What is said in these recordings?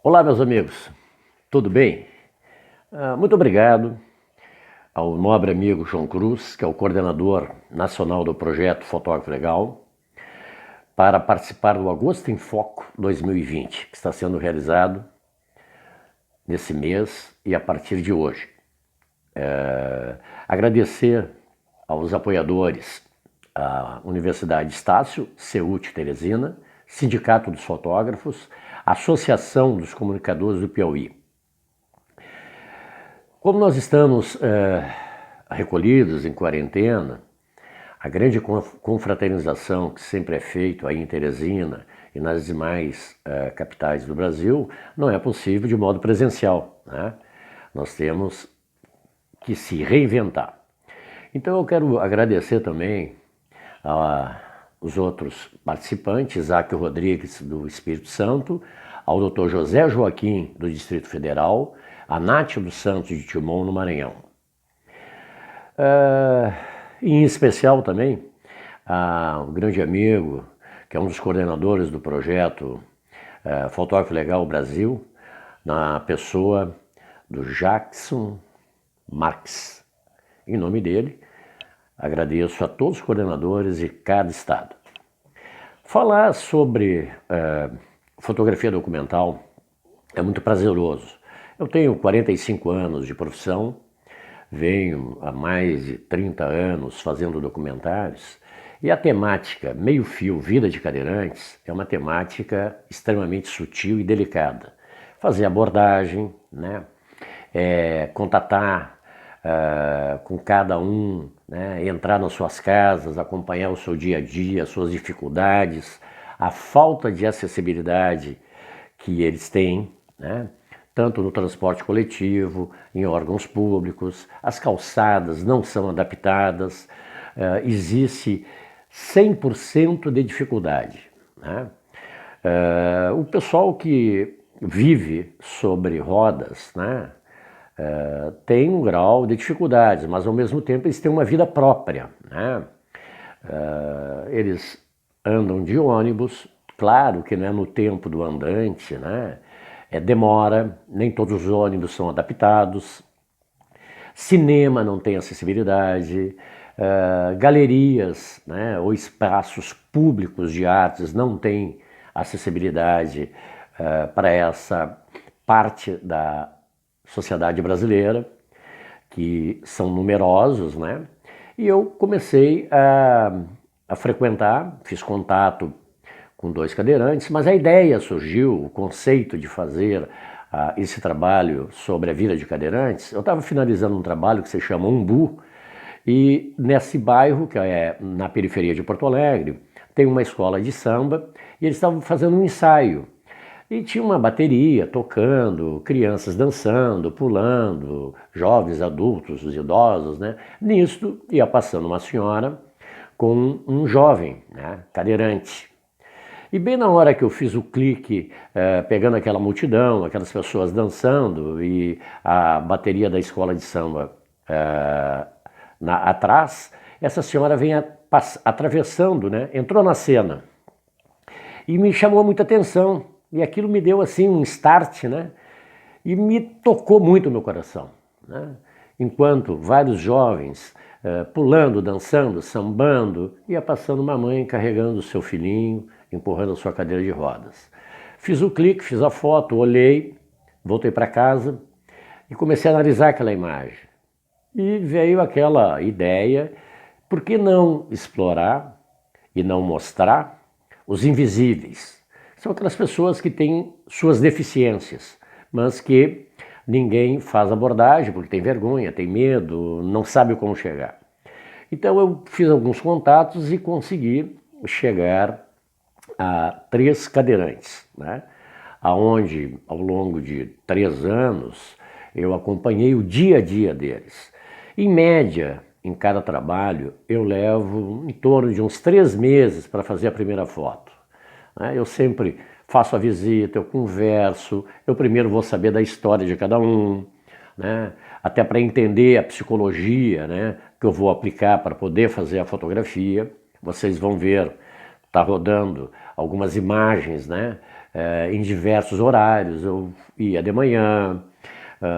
Olá, meus amigos, tudo bem? Muito obrigado ao nobre amigo João Cruz, que é o coordenador nacional do projeto Fotógrafo Legal, para participar do Agosto em Foco 2020, que está sendo realizado nesse mês e a partir de hoje. Agradecer aos apoiadores, a Universidade Estácio, CEUT Teresina, Sindicato dos Fotógrafos, Associação dos Comunicadores do Piauí. Como nós estamos recolhidos em quarentena, a grande confraternização que sempre é feita aí em Teresina e nas demais capitais do Brasil não é possível de modo presencial, né? Nós temos que se reinventar. Então eu quero agradecer também aos outros participantes, Isaac Rodrigues do Espírito Santo, ao Dr. José Joaquim do Distrito Federal, a Nátia dos Santos de Timon, no Maranhão. Em especial também um grande amigo, que é um dos coordenadores do projeto Fotógrafo Legal Brasil, na pessoa do Jackson Marques. Em nome dele, agradeço a todos os coordenadores de cada estado. Falar sobre fotografia documental é muito prazeroso. Eu tenho 45 anos de profissão, venho há mais de 30 anos fazendo documentários e a temática meio fio vida de cadeirantes é uma temática extremamente sutil e delicada. Fazer abordagem, né? Contatar com cada um, né? Entrar nas suas casas, acompanhar o seu dia a dia, as suas dificuldades, a falta de acessibilidade que eles têm, né? Tanto no transporte coletivo, em órgãos públicos, as calçadas não são adaptadas, existe 100% de dificuldade, né? O pessoal que vive sobre rodas, né, tem um grau de dificuldades, mas ao mesmo tempo eles têm uma vida própria, né? Eles andam de ônibus, claro que não é no tempo do andante, né? Demora, nem todos os ônibus são adaptados, cinema não tem acessibilidade, galerias, né, ou espaços públicos de artes não têm acessibilidade para essa parte da sociedade brasileira, que são numerosos, né? E eu comecei a frequentar, fiz contato com 2 cadeirantes, mas a ideia surgiu, o conceito de fazer esse trabalho sobre a vida de cadeirantes. Eu estava finalizando um trabalho que se chama Umbu, e nesse bairro, que é na periferia de Porto Alegre, tem uma escola de samba, e eles estavam fazendo um ensaio. E tinha uma bateria tocando, crianças dançando, pulando, jovens, adultos, os idosos, né? Nisto ia passando uma senhora com um jovem, né, cadeirante. E bem na hora que eu fiz o clique, pegando aquela multidão, aquelas pessoas dançando e a bateria da escola de samba atrás, essa senhora vem atravessando, né? Entrou na cena e me chamou muita atenção. E aquilo me deu assim um start, né? E me tocou muito o meu coração, né? Enquanto vários jovens pulando, dançando, sambando, ia passando uma mãe carregando o seu filhinho, empurrando a sua cadeira de rodas. Fiz o clique, fiz a foto, olhei, voltei para casa e comecei a analisar aquela imagem. E veio aquela ideia, por que não explorar e não mostrar os invisíveis? São aquelas pessoas que têm suas deficiências, mas que ninguém faz abordagem porque tem vergonha, tem medo, não sabe como chegar. Então eu fiz alguns contatos e consegui chegar a 3 cadeirantes, né? Onde ao longo de 3 anos eu acompanhei o dia a dia deles. Em média, em cada trabalho, eu levo em torno de uns 3 meses para fazer a primeira foto. Eu sempre faço a visita, eu converso, eu primeiro vou saber da história de cada um, né? Até para entender a psicologia, né, que eu vou aplicar para poder fazer a fotografia. Vocês vão ver, está rodando algumas imagens, né, em diversos horários. Eu ia de manhã,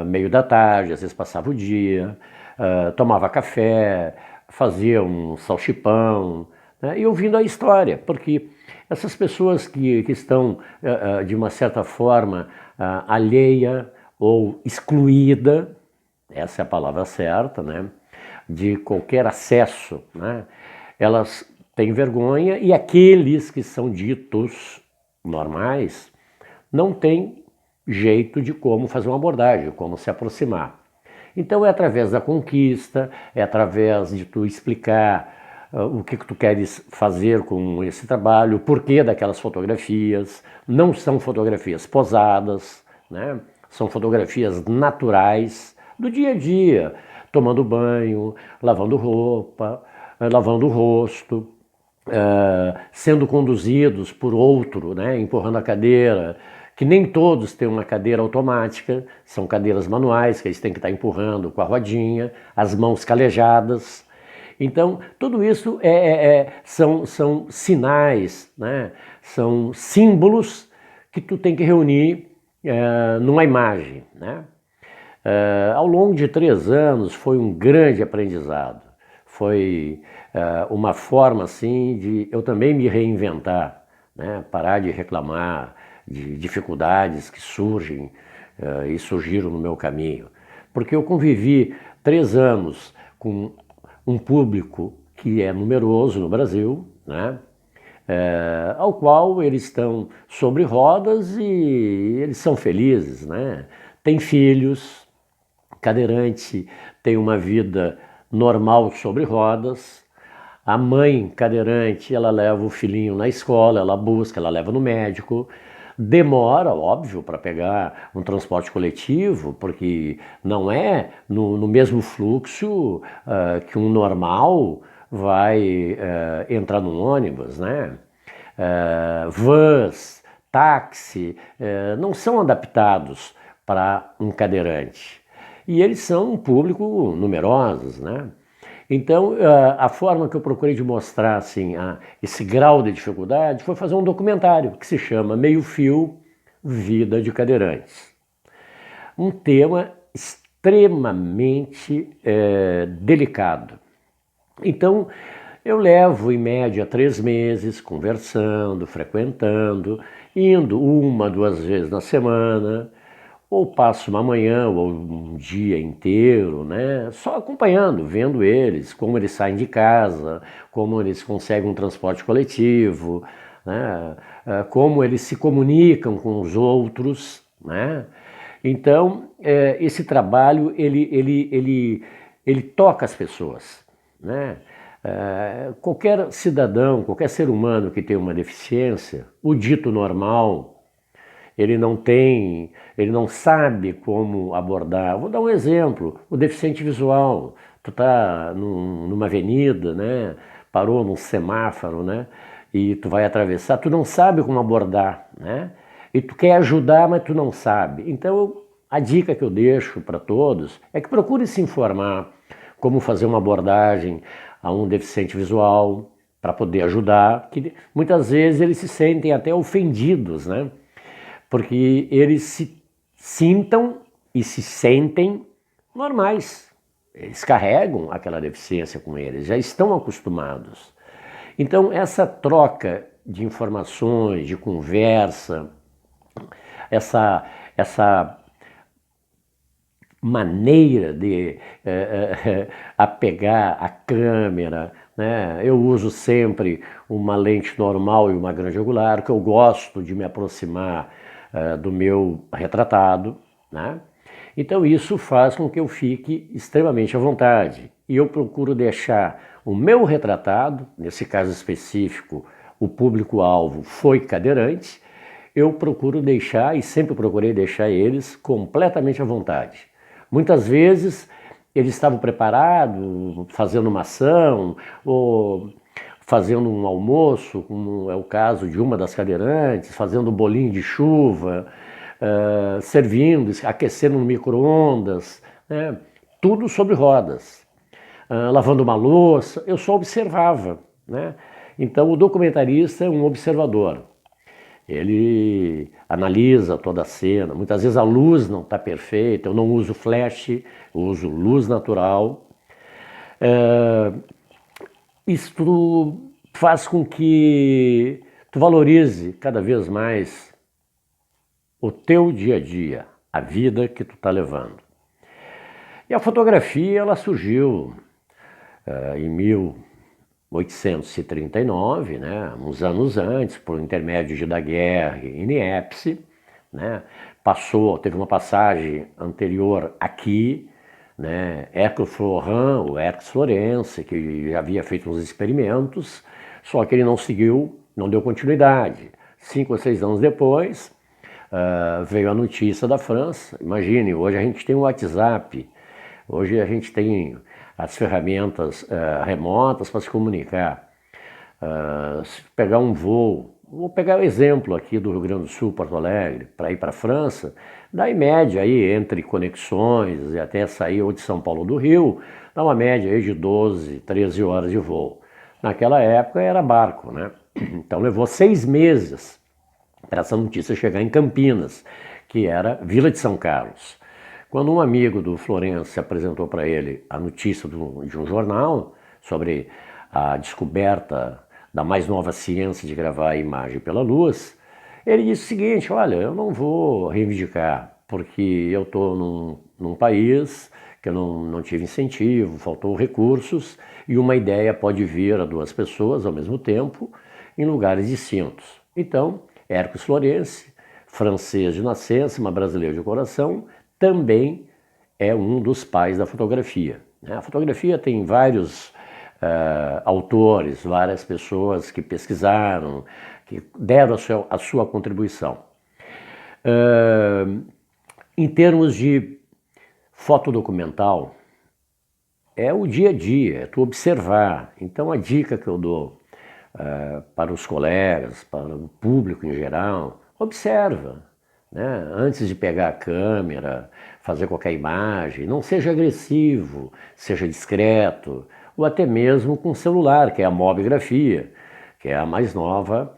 meio da tarde, às vezes passava o dia, tomava café, fazia um salchipão, né, e ouvindo a história, porque essas pessoas que estão, de uma certa forma, alheia ou excluída, essa é a palavra certa, né, de qualquer acesso, né, elas têm vergonha, e aqueles que são ditos normais não têm jeito de como fazer uma abordagem, como se aproximar. Então é através da conquista, é através de tu explicar o que tu queres fazer com esse trabalho, o porquê daquelas fotografias. Não são fotografias posadas, né? São fotografias naturais do dia a dia, tomando banho, lavando roupa, lavando o rosto, sendo conduzidos por outro, né? Empurrando a cadeira, que nem todos têm uma cadeira automática, são cadeiras manuais, que eles têm que estar empurrando com a rodinha, as mãos calejadas. Então, tudo isso são sinais, né? São símbolos que tu tem que reunir numa imagem, né? Ao longo de 3 anos foi um grande aprendizado. Foi uma forma assim de eu também me reinventar, né? Parar de reclamar de dificuldades que surgem e surgiram no meu caminho. Porque eu convivi 3 anos com um público que é numeroso no Brasil, né? Ao qual eles estão sobre rodas e eles são felizes, né? Tem filhos, cadeirante tem uma vida normal sobre rodas. A mãe cadeirante, ela leva o filhinho na escola, ela busca, ela leva no médico. Demora, óbvio, para pegar um transporte coletivo, porque não é no mesmo fluxo que um normal vai entrar no ônibus, né? Vans, táxi, não são adaptados para um cadeirante. E eles são um público numerosos, né? Então, a forma que eu procurei de mostrar assim, esse grau de dificuldade foi fazer um documentário que se chama Meio Fio, Vida de Cadeirantes. Um tema extremamente delicado. Então, eu levo em média 3 meses conversando, frequentando, indo 1, 2 vezes na semana, ou passo uma manhã ou um dia inteiro, né, só acompanhando, vendo eles, como eles saem de casa, como eles conseguem um transporte coletivo, né, como eles se comunicam com os outros, né. Então, esse trabalho, ele toca as pessoas, né. Qualquer cidadão, qualquer ser humano que tem uma deficiência, o dito normal, ele não sabe como abordar. Vou dar um exemplo, o deficiente visual. Tu tá numa avenida, né? Parou num semáforo, né? E tu vai atravessar, tu não sabe como abordar, né? E tu quer ajudar, mas tu não sabe. Então, a dica que eu deixo para todos é que procure se informar como fazer uma abordagem a um deficiente visual para poder ajudar, que muitas vezes eles se sentem até ofendidos, né? Porque eles se sintam e se sentem normais. Eles carregam aquela deficiência com eles, já estão acostumados. Então, essa troca de informações, de conversa, essa maneira de apegar a câmera, né? Eu uso sempre uma lente normal e uma grande angular, que eu gosto de me aproximar do meu retratado, né? Então isso faz com que eu fique extremamente à vontade. E eu procuro deixar o meu retratado, nesse caso específico, o público-alvo foi cadeirante, eu procuro deixar, e sempre procurei deixar eles completamente à vontade. Muitas vezes eles estavam preparados, fazendo uma ação, ou fazendo um almoço, como é o caso de uma das cadeirantes, fazendo um bolinho de chuva, servindo, aquecendo no micro-ondas, né? Tudo sobre rodas, lavando uma louça, eu só observava, né? Então o documentarista é um observador. Ele analisa toda a cena. Muitas vezes a luz não está perfeita, eu não uso flash, eu uso luz natural. Isso faz com que tu valorize cada vez mais o teu dia a dia, a vida que tu está levando. E a fotografia, ela surgiu em 1839, né, uns anos antes, por intermédio de Daguerre e Niepce, né, teve uma passagem anterior aqui, né, Hercule Florent, o Hercule Florence, que já havia feito uns experimentos, só que ele não seguiu, não deu continuidade. 5 ou 6 anos depois, veio a notícia da França. Imagine, hoje a gente tem o WhatsApp, hoje a gente tem as ferramentas remotas para se comunicar. Se pegar um voo, vou pegar o exemplo aqui do Rio Grande do Sul, Porto Alegre, para ir para a França, dá em média aí, entre conexões e até sair ou de São Paulo do Rio, dá uma média aí de 12, 13 horas de voo. Naquela época era barco, né? Então levou 6 meses para essa notícia chegar em Campinas, que era Vila de São Carlos. Quando um amigo do Florence apresentou para ele a notícia de um jornal sobre a descoberta da mais nova ciência de gravar a imagem pela luz, ele disse o seguinte: olha, eu não vou reivindicar, porque eu estou num país que eu não tive incentivo, faltou recursos, e uma ideia pode vir a 2 pessoas ao mesmo tempo em lugares distintos. Então, Hercule Florence, francês de nascença, mas brasileiro de coração, também é um dos pais da fotografia. A fotografia tem vários autores, várias pessoas que pesquisaram, que deram a sua contribuição. Em termos de fotodocumental, é o dia a dia, é tu observar. Então a dica que eu dou para os colegas, para o público em geral, observa, né? Antes de pegar a câmera, fazer qualquer imagem, não seja agressivo, seja discreto, ou até mesmo com celular, que é a mobigrafia, que é a mais nova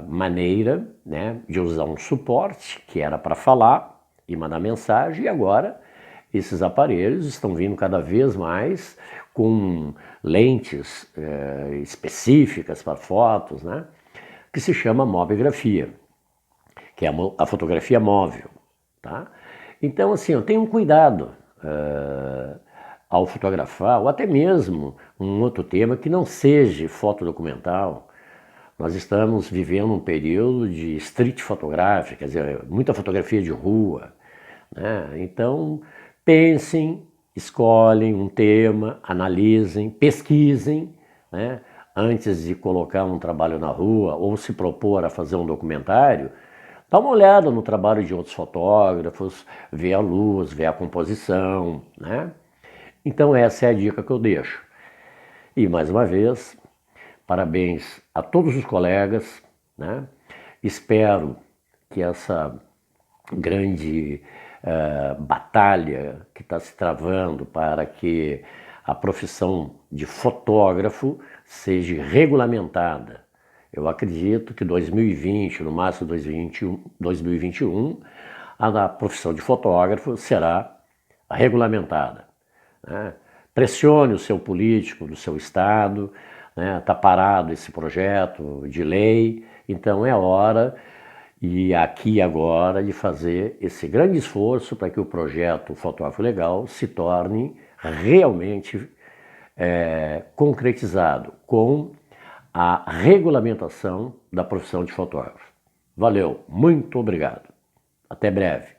maneira, né, de usar um suporte, que era para falar e mandar mensagem, e agora esses aparelhos estão vindo cada vez mais com lentes específicas para fotos, né, que se chama mobigrafia, que é a fotografia móvel, tá? Então, assim, eu tenho um cuidado ao fotografar, ou até mesmo um outro tema que não seja fotodocumental. Nós estamos vivendo um período de street photography, quer dizer, muita fotografia de rua, né? Então, pensem, escolhem um tema, analisem, pesquisem, né? Antes de colocar um trabalho na rua ou se propor a fazer um documentário, dá uma olhada no trabalho de outros fotógrafos, vê a luz, vê a composição, né? Então essa é a dica que eu deixo. E mais uma vez, parabéns a todos os colegas, né? Espero que essa grande batalha que está se travando para que a profissão de fotógrafo seja regulamentada. Eu acredito que 2020, no máximo 2021, a profissão de fotógrafo será regulamentada, né? Pressione o seu político do seu estado, né? Está parado esse projeto de lei, então é hora, e aqui e agora, de fazer esse grande esforço para que o projeto Fotógrafo Legal se torne realmente concretizado com a regulamentação da profissão de fotógrafo. Valeu, muito obrigado. Até breve.